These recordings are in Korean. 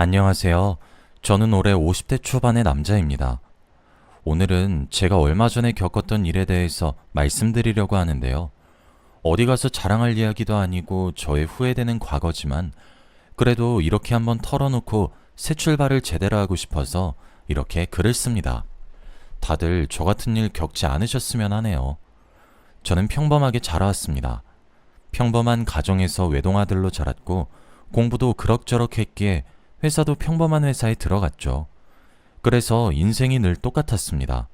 안녕하세요. 저는 올해 50대 초반의 남자입니다. 오늘은 제가 얼마 전에 겪었던 일에 대해서 말씀드리려고 하는데요. 어디 가서 자랑할 이야기도 아니고 저의 후회되는 과거지만 그래도 이렇게 한번 털어놓고 새 출발을 제대로 하고 싶어서 이렇게 글을 씁니다. 다들 저 같은 일 겪지 않으셨으면 하네요. 저는 평범하게 자라왔습니다. 평범한 가정에서 외동아들로 자랐고 공부도 그럭저럭 했기에 회사도 평범한 회사에 들어갔죠. 그래서 인생이 늘 똑같았습니다.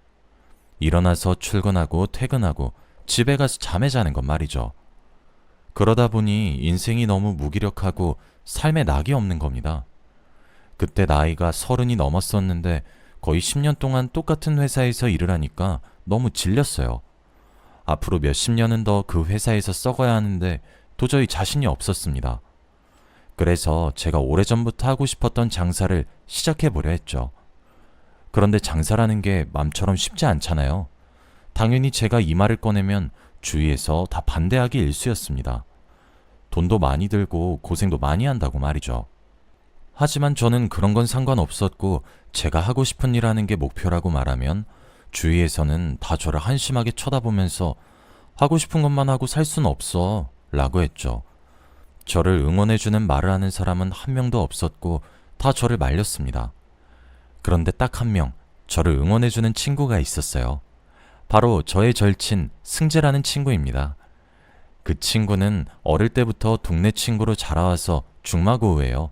일어나서 출근하고 퇴근하고 집에 가서 잠에 자는 것 말이죠. 그러다 보니 인생이 너무 무기력하고 삶에 낙이 없는 겁니다. 그때 나이가 30이 넘었었는데 거의 10년 동안 똑같은 회사에서 일을 하니까 너무 질렸어요. 앞으로 몇십 년은 더 그 회사에서 썩어야 하는데 도저히 자신이 없었습니다. 그래서 제가 오래전부터 하고 싶었던 장사를 시작해보려 했죠. 그런데 장사라는 게 맘처럼 쉽지 않잖아요. 당연히 제가 이 말을 꺼내면 주위에서 다 반대하기 일쑤였습니다. 돈도 많이 들고 고생도 많이 한다고 말이죠. 하지만 저는 그런 건 상관없었고 제가 하고 싶은 일 하는 게 목표라고 말하면 주위에서는 다 저를 한심하게 쳐다보면서 하고 싶은 것만 하고 살 순 없어 라고 했죠. 저를 응원해주는 말을 하는 사람은 한 명도 없었고 다 저를 말렸습니다. 그런데 딱 한 명, 저를 응원해주는 친구가 있었어요. 바로 저의 절친 승재라는 친구입니다. 그 친구는 어릴 때부터 동네 친구로 자라와서 중마고우예요.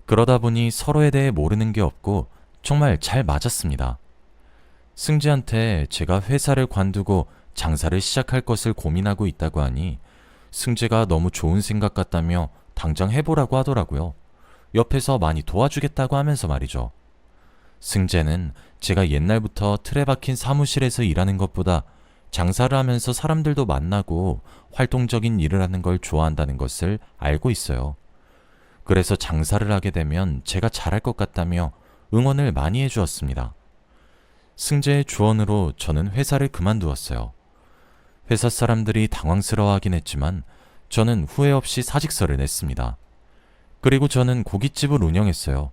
그러다 보니 서로에 대해 모르는 게 없고 정말 잘 맞았습니다. 승재한테 제가 회사를 관두고 장사를 시작할 것을 고민하고 있다고 하니 승재가 너무 좋은 생각 같다며 당장 해보라고 하더라고요. 옆에서 많이 도와주겠다고 하면서 말이죠. 승재는 제가 옛날부터 틀에 박힌 사무실에서 일하는 것보다 장사를 하면서 사람들도 만나고 활동적인 일을 하는 걸 좋아한다는 것을 알고 있어요. 그래서 장사를 하게 되면 제가 잘할 것 같다며 응원을 많이 해주었습니다. 승재의 조언으로 저는 회사를 그만두었어요. 회사 사람들이 당황스러워하긴 했지만 저는 후회 없이 사직서를 냈습니다. 그리고 저는 고깃집을 운영했어요.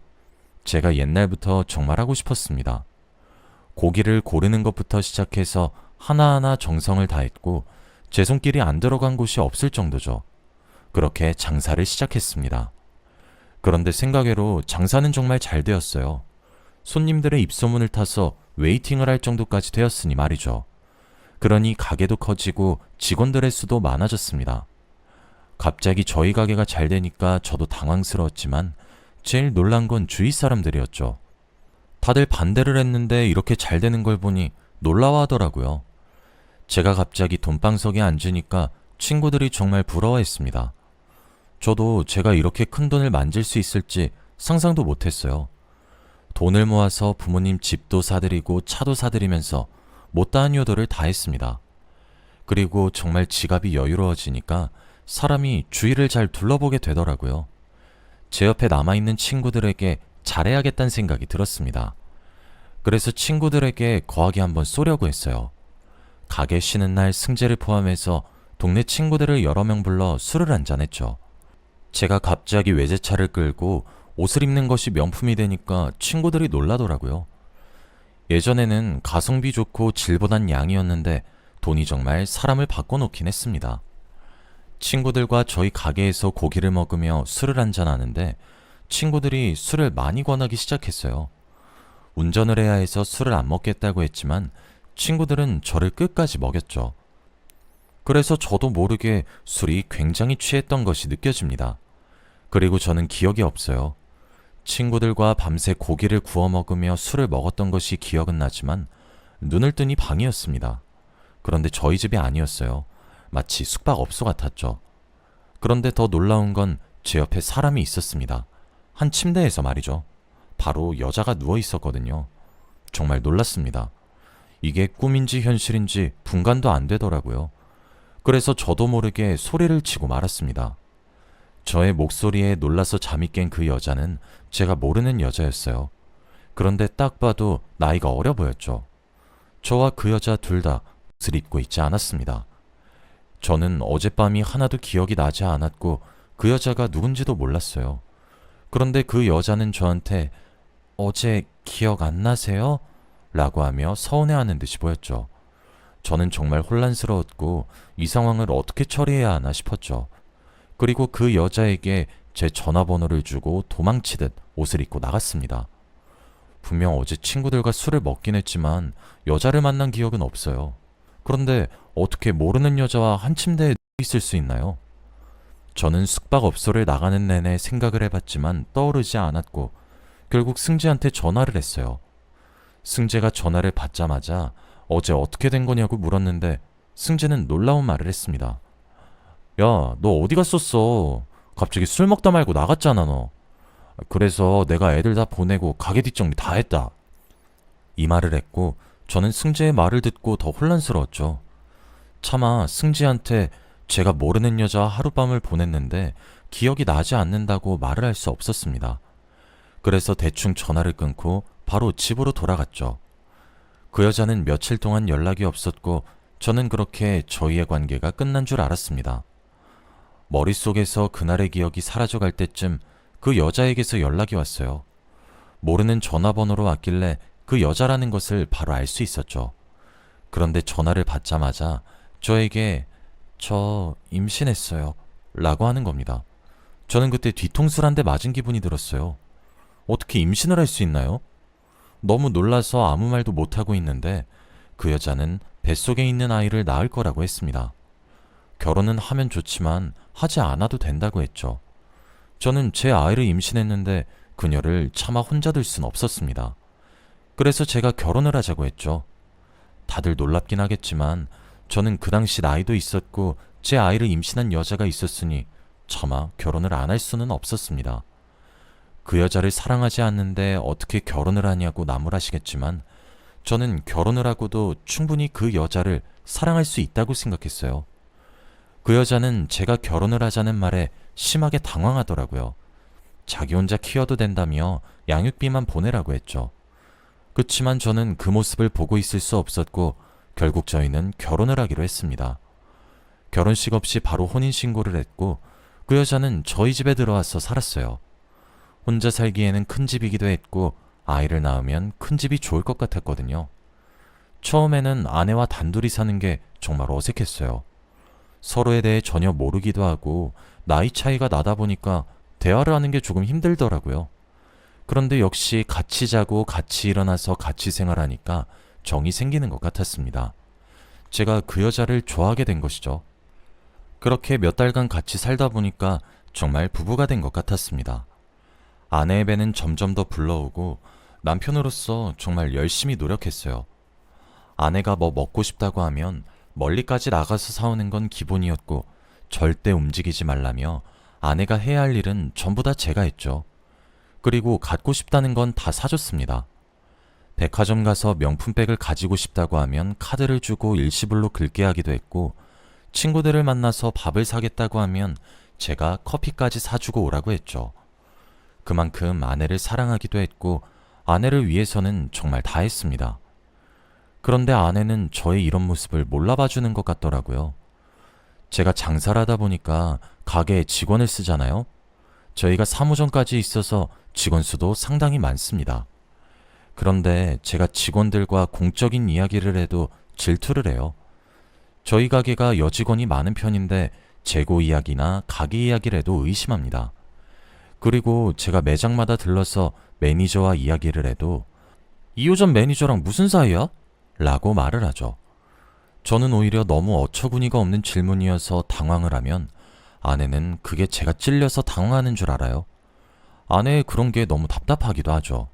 제가 옛날부터 정말 하고 싶었습니다. 고기를 고르는 것부터 시작해서 하나하나 정성을 다했고 제 손길이 안 들어간 곳이 없을 정도죠. 그렇게 장사를 시작했습니다. 그런데 생각외로 장사는 정말 잘 되었어요. 손님들의 입소문을 타서 웨이팅을 할 정도까지 되었으니 말이죠. 그러니 가게도 커지고 직원들의 수도 많아졌습니다. 갑자기 저희 가게가 잘 되니까 저도 당황스러웠지만 제일 놀란 건 주위 사람들이었죠. 다들 반대를 했는데 이렇게 잘 되는 걸 보니 놀라워하더라고요. 제가 갑자기 돈방석에 앉으니까 친구들이 정말 부러워했습니다. 저도 제가 이렇게 큰 돈을 만질 수 있을지 상상도 못했어요. 돈을 모아서 부모님 집도 사드리고 차도 사드리면서 못다한 효도를 다 했습니다. 그리고 정말 지갑이 여유로워지니까 사람이 주위를 잘 둘러보게 되더라고요. 제 옆에 남아있는 친구들에게 잘해야겠다는 생각이 들었습니다. 그래서 친구들에게 거하게 한번 쏘려고 했어요. 가게 쉬는 날 승재를 포함해서 동네 친구들을 여러 명 불러 술을 한잔했죠. 제가 갑자기 외제차를 끌고 옷을 입는 것이 명품이 되니까 친구들이 놀라더라고요. 예전에는 가성비 좋고 질보단 양이었는데 돈이 정말 사람을 바꿔놓긴 했습니다. 친구들과 저희 가게에서 고기를 먹으며 술을 한잔하는데 친구들이 술을 많이 권하기 시작했어요. 운전을 해야 해서 술을 안 먹겠다고 했지만 친구들은 저를 끝까지 먹였죠. 그래서 저도 모르게 술이 굉장히 취했던 것이 느껴집니다. 그리고 저는 기억이 없어요. 친구들과 밤새 고기를 구워 먹으며 술을 먹었던 것이 기억은 나지만 눈을 뜨니 방이었습니다. 그런데 저희 집이 아니었어요. 마치 숙박업소 같았죠. 그런데 더 놀라운 건 제 옆에 사람이 있었습니다. 한 침대에서 말이죠. 바로 여자가 누워 있었거든요. 정말 놀랐습니다. 이게 꿈인지 현실인지 분간도 안 되더라고요. 그래서 저도 모르게 소리를 치고 말았습니다. 저의 목소리에 놀라서 잠이 깬 그 여자는 제가 모르는 여자였어요. 그런데 딱 봐도 나이가 어려 보였죠. 저와 그 여자 둘 다 옷을 입고 있지 않았습니다. 저는 어젯밤이 하나도 기억이 나지 않았고 그 여자가 누군지도 몰랐어요. 그런데 그 여자는 저한테 어제 기억 안 나세요? 라고 하며 서운해하는 듯이 보였죠. 저는 정말 혼란스러웠고 이 상황을 어떻게 처리해야 하나 싶었죠. 그리고 그 여자에게 제 전화번호를 주고 도망치듯 옷을 입고 나갔습니다. 분명 어제 친구들과 술을 먹긴 했지만 여자를 만난 기억은 없어요. 그런데 어떻게 모르는 여자와 한 침대에 누워 있을 수 있나요? 저는 숙박업소를 나가는 내내 생각을 해봤지만 떠오르지 않았고 결국 승재한테 전화를 했어요. 승재가 전화를 받자마자 어제 어떻게 된 거냐고 물었는데 승재는 놀라운 말을 했습니다. 야, 너 어디 갔었어? 갑자기 술 먹다 말고 나갔잖아, 너. 그래서 내가 애들 다 보내고 가게 뒷정리 다 했다. 이 말을 했고 저는 승재의 말을 듣고 더 혼란스러웠죠. 차마 승재한테 제가 모르는 여자와 하룻밤을 보냈는데 기억이 나지 않는다고 말을 할 수 없었습니다. 그래서 대충 전화를 끊고 바로 집으로 돌아갔죠. 그 여자는 며칠 동안 연락이 없었고 저는 그렇게 저희의 관계가 끝난 줄 알았습니다. 머릿속에서 그날의 기억이 사라져갈 때쯤 그 여자에게서 연락이 왔어요. 모르는 전화번호로 왔길래 그 여자라는 것을 바로 알 수 있었죠. 그런데 전화를 받자마자 저에게 저 임신했어요 라고 하는 겁니다. 저는 그때 뒤통수를 한 대 맞은 기분이 들었어요. 어떻게 임신을 할 수 있나요? 너무 놀라서 아무 말도 못하고 있는데 그 여자는 뱃속에 있는 아이를 낳을 거라고 했습니다. 결혼은 하면 좋지만 하지 않아도 된다고 했죠. 저는 제 아이를 임신했는데 그녀를 차마 혼자 둘 순 없었습니다. 그래서 제가 결혼을 하자고 했죠. 다들 놀랍긴 하겠지만 저는 그 당시 나이도 있었고 제 아이를 임신한 여자가 있었으니 차마 결혼을 안 할 수는 없었습니다. 그 여자를 사랑하지 않는데 어떻게 결혼을 하냐고 나무라시겠지만 저는 결혼을 하고도 충분히 그 여자를 사랑할 수 있다고 생각했어요. 그 여자는 제가 결혼을 하자는 말에 심하게 당황하더라고요. 자기 혼자 키워도 된다며 양육비만 보내라고 했죠. 그치만 저는 그 모습을 보고 있을 수 없었고 결국 저희는 결혼을 하기로 했습니다. 결혼식 없이 바로 혼인신고를 했고 그 여자는 저희 집에 들어와서 살았어요. 혼자 살기에는 큰 집이기도 했고 아이를 낳으면 큰 집이 좋을 것 같았거든요. 처음에는 아내와 단둘이 사는 게 정말 어색했어요. 서로에 대해 전혀 모르기도 하고 나이 차이가 나다 보니까 대화를 하는 게 조금 힘들더라고요. 그런데 역시 같이 자고 같이 일어나서 같이 생활하니까 정이 생기는 것 같았습니다. 제가 그 여자를 좋아하게 된 것이죠. 그렇게 몇 달간 같이 살다 보니까 정말 부부가 된 것 같았습니다. 아내의 배는 점점 더 불러오고 남편으로서 정말 열심히 노력했어요. 아내가 뭐 먹고 싶다고 하면 멀리까지 나가서 사오는 건 기본이었고 절대 움직이지 말라며 아내가 해야 할 일은 전부 다 제가 했죠. 그리고 갖고 싶다는 건 다 사줬습니다. 백화점 가서 명품백을 가지고 싶다고 하면 카드를 주고 일시불로 긁게 하기도 했고 친구들을 만나서 밥을 사겠다고 하면 제가 커피까지 사주고 오라고 했죠. 그만큼 아내를 사랑하기도 했고 아내를 위해서는 정말 다 했습니다. 그런데 아내는 저의 이런 모습을 몰라봐주는 것 같더라고요. 제가 장사를 하다 보니까 가게에 직원을 쓰잖아요. 저희가 사무점까지 있어서 직원 수도 상당히 많습니다. 그런데 제가 직원들과 공적인 이야기를 해도 질투를 해요. 저희 가게가 여직원이 많은 편인데 재고 이야기나 가게 이야기를 해도 의심합니다. 그리고 제가 매장마다 들러서 매니저와 이야기를 해도 2호점 매니저랑 무슨 사이야? 라고 말을 하죠. 저는 오히려 너무 어처구니가 없는 질문이어서 당황을 하면 아내는 그게 제가 찔려서 당황하는 줄 알아요. 아내의 그런 게 너무 답답하기도 하죠.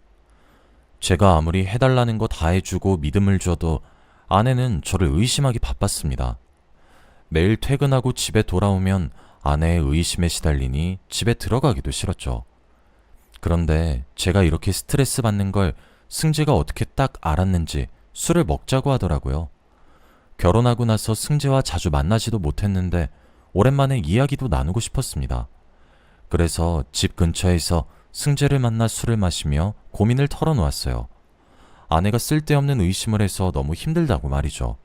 제가 아무리 해달라는 거 다 해주고 믿음을 줘도 아내는 저를 의심하기 바빴습니다. 매일 퇴근하고 집에 돌아오면 아내의 의심에 시달리니 집에 들어가기도 싫었죠. 그런데 제가 이렇게 스트레스 받는 걸 승재가 어떻게 딱 알았는지 술을 먹자고 하더라고요. 결혼하고 나서 승재와 자주 만나지도 못했는데 오랜만에 이야기도 나누고 싶었습니다. 그래서 집 근처에서 승재를 만나 술을 마시며 고민을 털어놓았어요. 아내가 쓸데없는 의심을 해서 너무 힘들다고 말이죠.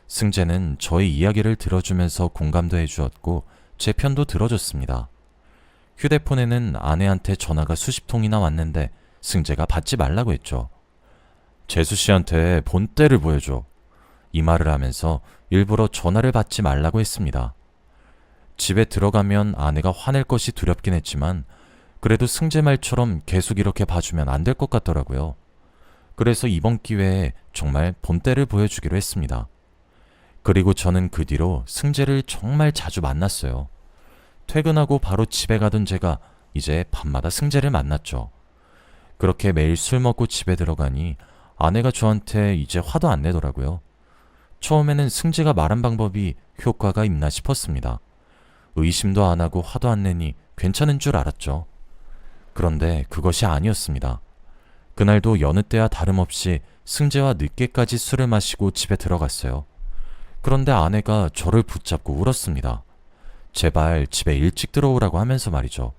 승재는 저의 이야기를 들어주면서 공감도 해주었고 제 편도 들어줬습니다. 휴대폰에는 아내한테 전화가 수십 통이나 왔는데 승재가 받지 말라고 했죠. 재수 씨한테 본때를 보여줘. 이 말을 하면서 일부러 전화를 받지 말라고 했습니다. 집에 들어가면 아내가 화낼 것이 두렵긴 했지만 그래도 승재 말처럼 계속 이렇게 봐주면 안 될 것 같더라고요. 그래서 이번 기회에 정말 본때를 보여주기로 했습니다. 그리고 저는 그 뒤로 승재를 정말 자주 만났어요. 퇴근하고 바로 집에 가던 제가 이제 밤마다 승재를 만났죠. 그렇게 매일 술 먹고 집에 들어가니 아내가 저한테 이제 화도 안 내더라고요. 처음에는 승재가 말한 방법이 효과가 있나 싶었습니다. 의심도 안 하고 화도 안 내니 괜찮은 줄 알았죠. 그런데 그것이 아니었습니다. 그날도 여느 때와 다름없이 승재와 늦게까지 술을 마시고 집에 들어갔어요. 그런데 아내가 저를 붙잡고 울었습니다. 제발 집에 일찍 들어오라고 하면서 말이죠.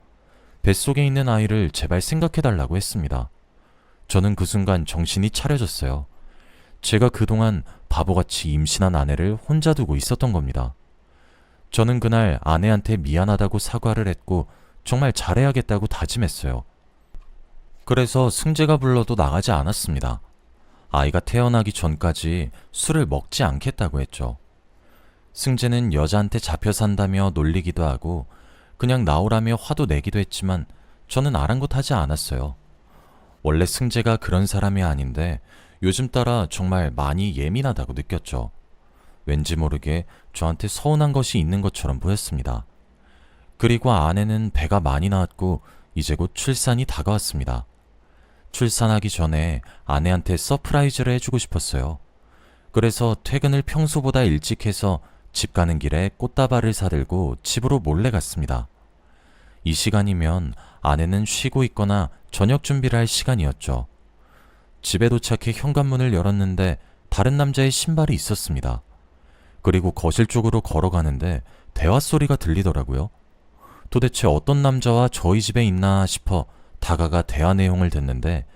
뱃속에 있는 아이를 제발 생각해달라고 했습니다. 저는 그 순간 정신이 차려졌어요. 제가 그동안 바보같이 임신한 아내를 혼자 두고 있었던 겁니다. 저는 그날 아내한테 미안하다고 사과를 했고 정말 잘해야겠다고 다짐했어요. 그래서 승재가 불러도 나가지 않았습니다. 아이가 태어나기 전까지 술을 먹지 않겠다고 했죠. 승재는 여자한테 잡혀 산다며 놀리기도 하고 그냥 나오라며 화도 내기도 했지만 저는 아랑곳하지 않았어요. 원래 승재가 그런 사람이 아닌데 요즘 따라 정말 많이 예민하다고 느꼈죠. 왠지 모르게 저한테 서운한 것이 있는 것처럼 보였습니다. 그리고 아내는 배가 많이 나왔고 이제 곧 출산이 다가왔습니다. 출산하기 전에 아내한테 서프라이즈를 해주고 싶었어요. 그래서 퇴근을 평소보다 일찍 해서 집 가는 길에 꽃다발을 사들고 집으로 몰래 갔습니다. 이 시간이면 아내는 쉬고 있거나 저녁 준비를 할 시간이었죠. 집에 도착해 현관문을 열었는데 다른 남자의 신발이 있었습니다. 그리고 거실 쪽으로 걸어가는데 대화 소리가 들리더라고요. 도대체 어떤 남자와 저희 집에 있나 싶어 다가가 대화 내용을 듣는데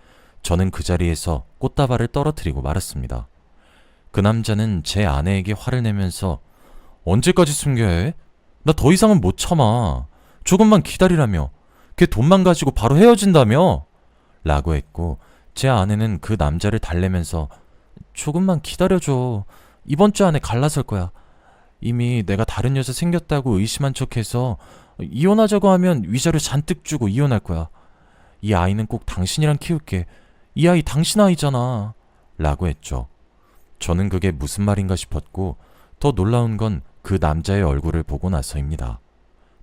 저는 그 자리에서 꽃다발을 떨어뜨리고 말았습니다. 그 남자는 제 아내에게 화를 내면서 언제까지 숨겨야 해? 나 더 이상은 못 참아. 조금만 기다리라며. 걔 돈만 가지고 바로 헤어진다며? 라고 했고 제 아내는 그 남자를 달래면서 조금만 기다려줘. 이번 주 안에 갈라설 거야. 이미 내가 다른 여자 생겼다고 의심한 척해서 이혼하자고 하면 위자료 잔뜩 주고 이혼할 거야. 이 아이는 꼭 당신이랑 키울게. 이 아이 당신 아이잖아. 라고 했죠. 저는 그게 무슨 말인가 싶었고 더 놀라운 건 그 남자의 얼굴을 보고 나서입니다.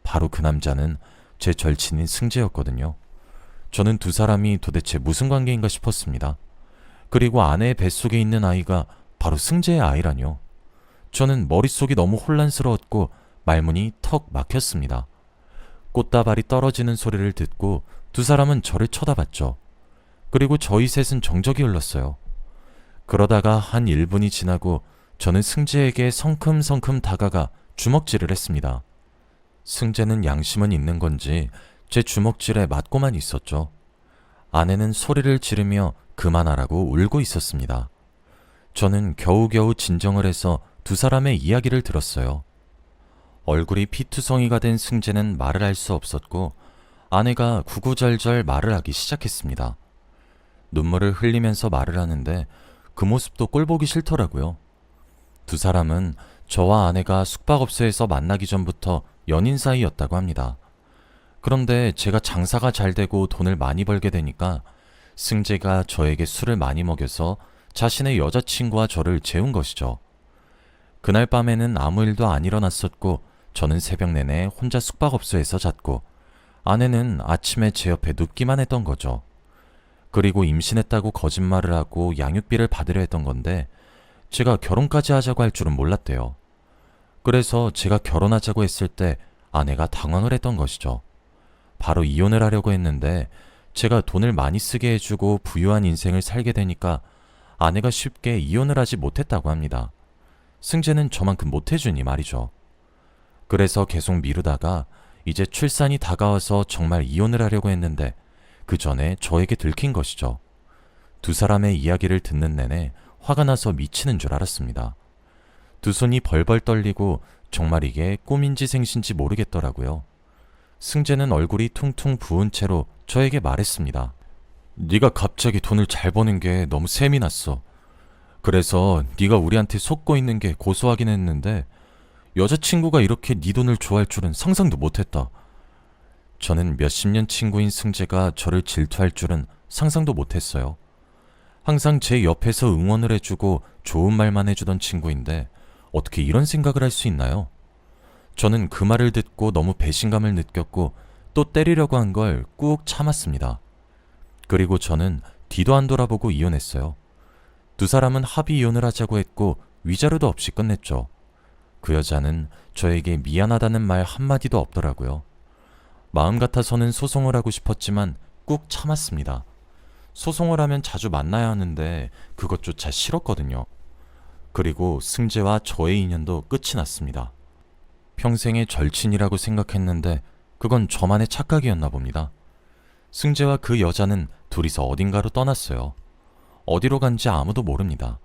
바로 그 남자는 제 절친인 승재였거든요. 저는 두 사람이 도대체 무슨 관계인가 싶었습니다. 그리고 아내의 뱃속에 있는 아이가 바로 승재의 아이라뇨. 저는 머릿속이 너무 혼란스러웠고 말문이 턱 막혔습니다. 꽃다발이 떨어지는 소리를 듣고 두 사람은 저를 쳐다봤죠. 그리고 저희 셋은 정적이 흘렀어요. 그러다가 한 1분이 지나고 저는 승재에게 성큼성큼 다가가 주먹질을 했습니다. 승재는 양심은 있는 건지 제 주먹질에 맞고만 있었죠. 아내는 소리를 지르며 그만하라고 울고 있었습니다. 저는 겨우겨우 진정을 해서 두 사람의 이야기를 들었어요. 얼굴이 피투성이가 된 승재는 말을 할 수 없었고 아내가 구구절절 말을 하기 시작했습니다. 눈물을 흘리면서 말을 하는데 그 모습도 꼴보기 싫더라고요. 두 사람은 저와 아내가 숙박업소에서 만나기 전부터 연인 사이였다고 합니다. 그런데 제가 장사가 잘 되고 돈을 많이 벌게 되니까 승재가 저에게 술을 많이 먹여서 자신의 여자친구와 저를 재운 것이죠. 그날 밤에는 아무 일도 안 일어났었고 저는 새벽 내내 혼자 숙박업소에서 잤고 아내는 아침에 제 옆에 눕기만 했던 거죠. 그리고 임신했다고 거짓말을 하고 양육비를 받으려 했던 건데 제가 결혼까지 하자고 할 줄은 몰랐대요. 그래서 제가 결혼하자고 했을 때 아내가 당황을 했던 것이죠. 바로 이혼을 하려고 했는데 제가 돈을 많이 쓰게 해주고 부유한 인생을 살게 되니까 아내가 쉽게 이혼을 하지 못했다고 합니다. 승재는 저만큼 못해주니 말이죠. 그래서 계속 미루다가 이제 출산이 다가와서 정말 이혼을 하려고 했는데 그 전에 저에게 들킨 것이죠. 두 사람의 이야기를 듣는 내내 화가 나서 미치는 줄 알았습니다. 두 손이 벌벌 떨리고 정말 이게 꿈인지 생신지 모르겠더라고요. 승재는 얼굴이 퉁퉁 부은 채로 저에게 말했습니다. 네가 갑자기 돈을 잘 버는 게 너무 셈이 났어. 그래서 네가 우리한테 속고 있는 게 고소하긴 했는데 여자친구가 이렇게 네 돈을 좋아할 줄은 상상도 못했다. 저는 몇십 년 친구인 승재가 저를 질투할 줄은 상상도 못했어요. 항상 제 옆에서 응원을 해주고 좋은 말만 해주던 친구인데 어떻게 이런 생각을 할 수 있나요? 저는 그 말을 듣고 너무 배신감을 느꼈고 또 때리려고 한 걸 꾹 참았습니다. 그리고 저는 뒤도 안 돌아보고 이혼했어요. 두 사람은 합의 이혼을 하자고 했고 위자료도 없이 끝냈죠. 그 여자는 저에게 미안하다는 말 한마디도 없더라고요. 마음 같아서는 소송을 하고 싶었지만 꾹 참았습니다. 소송을 하면 자주 만나야 하는데 그것조차 싫었거든요. 그리고 승재와 저의 인연도 끝이 났습니다. 평생의 절친이라고 생각했는데 그건 저만의 착각이었나 봅니다. 승재와 그 여자는 둘이서 어딘가로 떠났어요. 어디로 간지 아무도 모릅니다.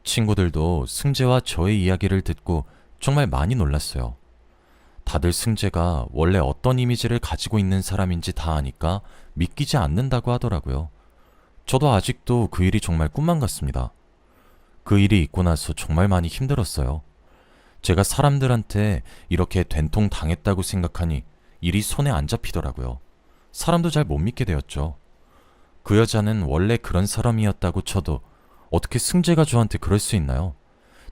친구들도 승재와 저의 이야기를 듣고 정말 많이 놀랐어요. 다들 승재가 원래 어떤 이미지를 가지고 있는 사람인지 다 아니까 믿기지 않는다고 하더라고요. 저도 아직도 그 일이 정말 꿈만 같습니다. 그 일이 있고 나서 정말 많이 힘들었어요. 제가 사람들한테 이렇게 된통 당했다고 생각하니 일이 손에 안 잡히더라고요. 사람도 잘 못 믿게 되었죠. 그 여자는 원래 그런 사람이었다고 쳐도 어떻게 승재가 저한테 그럴 수 있나요?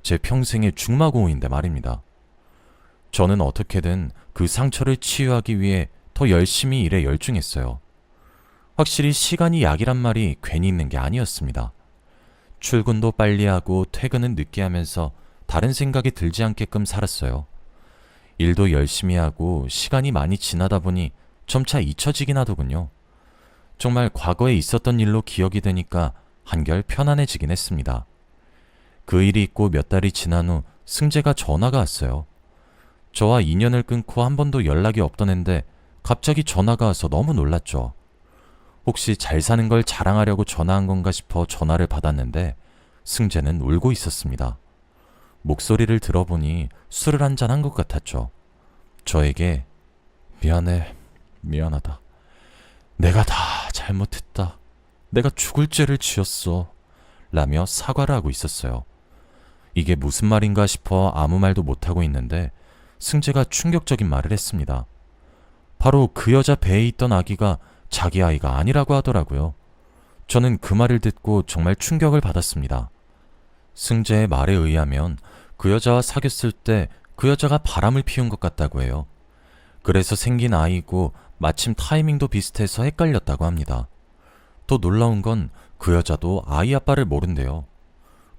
제 평생의 중마고우인데 말입니다. 저는 어떻게든 그 상처를 치유하기 위해 더 열심히 일에 열중했어요. 확실히 시간이 약이란 말이 괜히 있는 게 아니었습니다. 출근도 빨리 하고 퇴근은 늦게 하면서 다른 생각이 들지 않게끔 살았어요. 일도 열심히 하고 시간이 많이 지나다 보니 점차 잊혀지긴 하더군요. 정말 과거에 있었던 일로 기억이 되니까 한결 편안해지긴 했습니다. 그 일이 있고 몇 달이 지난 후 승재가 전화가 왔어요. 저와 인연을 끊고 한 번도 연락이 없던 앤데 갑자기 전화가 와서 너무 놀랐죠. 혹시 잘 사는 걸 자랑하려고 전화한 건가 싶어 전화를 받았는데 승재는 울고 있었습니다. 목소리를 들어보니 술을 한잔 한 것 같았죠. 저에게 미안해, 미안하다. 내가 다 잘못했다. 내가 죽을 죄를 지었어. 라며 사과를 하고 있었어요. 이게 무슨 말인가 싶어 아무 말도 못하고 있는데 승재가 충격적인 말을 했습니다. 바로 그 여자 배에 있던 아기가 자기 아이가 아니라고 하더라고요. 저는 그 말을 듣고 정말 충격을 받았습니다. 승재의 말에 의하면 그 여자와 사귀었을 때 그 여자가 바람을 피운 것 같다고 해요. 그래서 생긴 아이고 마침 타이밍도 비슷해서 헷갈렸다고 합니다. 또 놀라운 건 그 여자도 아이 아빠를 모른대요.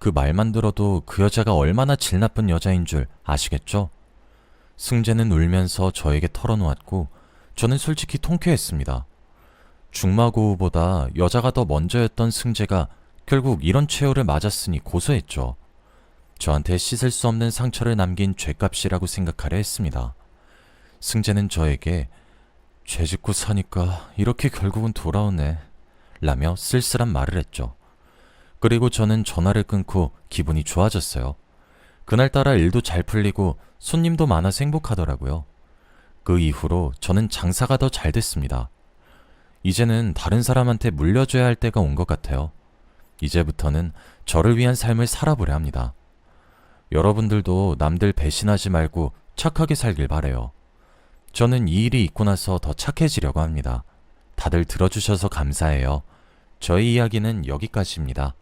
그 말만 들어도 그 여자가 얼마나 질 나쁜 여자인 줄 아시겠죠? 승재는 울면서 저에게 털어놓았고 저는 솔직히 통쾌했습니다. 중마고우보다 여자가 더 먼저였던 승재가 결국 이런 최후를 맞았으니 고소했죠. 저한테 씻을 수 없는 상처를 남긴 죗값이라고 생각하려 했습니다. 승재는 저에게 죄 짓고 사니까 이렇게 결국은 돌아오네 라며 쓸쓸한 말을 했죠. 그리고 저는 전화를 끊고 기분이 좋아졌어요. 그날따라 일도 잘 풀리고 손님도 많아서 행복하더라고요. 그 이후로 저는 장사가 더 잘 됐습니다. 이제는 다른 사람한테 물려줘야 할 때가 온 것 같아요. 이제부터는 저를 위한 삶을 살아보려 합니다. 여러분들도 남들 배신하지 말고 착하게 살길 바래요. 저는 이 일이 있고 나서 더 착해지려고 합니다. 다들 들어주셔서 감사해요. 저희 이야기는 여기까지입니다.